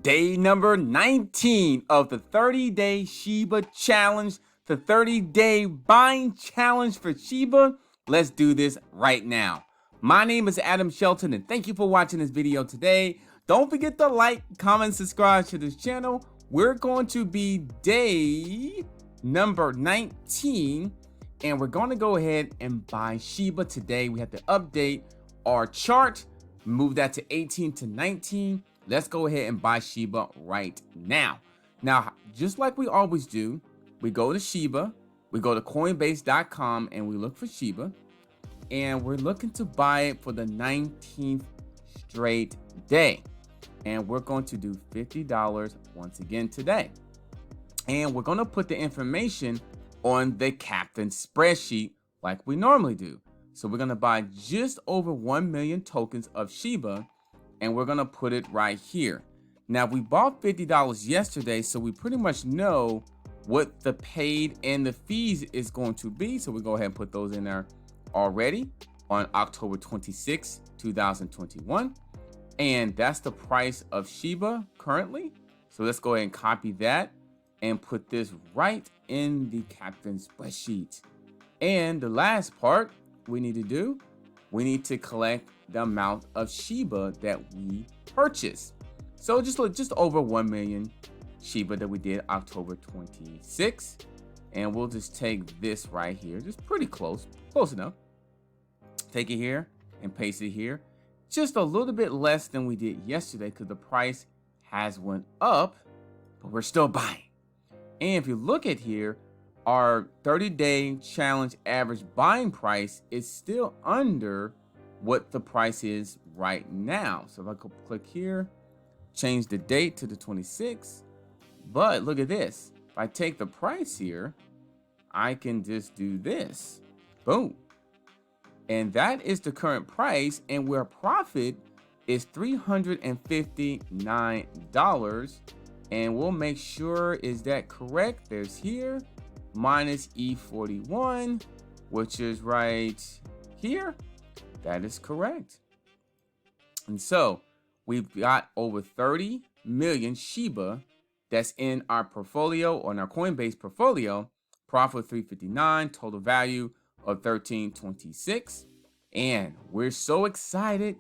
Day number 19 of the 30-day Shiba challenge, the 30-day buying challenge for Shiba. Let's do this right now. My name is Adam Shelton, and thank you for watching this video today. Don't forget to like, comment, subscribe to this channel. We're going to be day number 19, and we're going to go ahead and buy Shiba today. We have to update our chart, move that to 18 to 19. Let's go ahead and buy Shiba right now. Now, just like we always do, we go to Shiba, we go to Coinbase.com, and we look for Shiba. And we're looking to buy it for the 19th straight day. And we're going to do $50 once again today. And we're going to put the information on the captain spreadsheet like we normally do. So we're going to buy just over 1 million tokens of Shiba, and we're going to put it right here. Now, we bought $50 yesterday, so we pretty much know what the paid and the fees is going to be. So we go ahead and put those in there already on October 26, 2021. And that's the price of Shiba currently. So let's go ahead and copy that and put this right in the captain spreadsheet. And the last part we need to do, we need to collect the amount of Shiba that we purchased. So just over 1 million Shiba that we did October 26. And we'll just take this right here, just pretty close enough. Take it here and paste it here. Just a little bit less than we did yesterday because the price has went up, but we're still buying. And if you look at here, our 30-day challenge average buying price is still under what the price is right now. So if I click here, change the date to the 26th. But look at this. If I take the price here, I can just do this. Boom. And that is the current price, and where profit is $359. And we'll make sure, is that correct? There's here minus E41, which is right here. That is correct. And so we've got over 30 million Shiba that's in our portfolio, on our Coinbase portfolio. Profit 359, total value of 1326. And we're so excited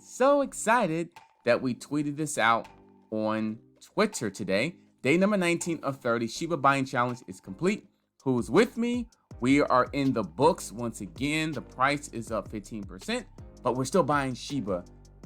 that we tweeted this out on Twitter today. Day number 19 of 30 Shiba buying challenge is complete. Who's with me? We are in the books once again. The price is up 15%, but we're still buying Shiba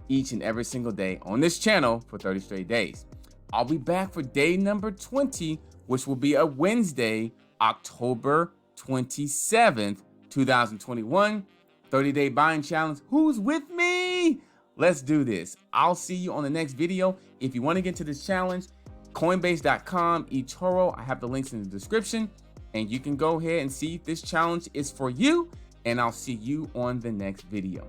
each and every single day on this channel for 30 straight days. I'll be back for day number 20, which will be a Wednesday, October 27th, 2021. 30-day buying challenge. Who's with me? Let's do this. I'll see you on the next video. If you want to get into this challenge, Coinbase.com, eToro, I have the links in the description, and you can go ahead and see if this challenge is for you, and I'll see you on the next video.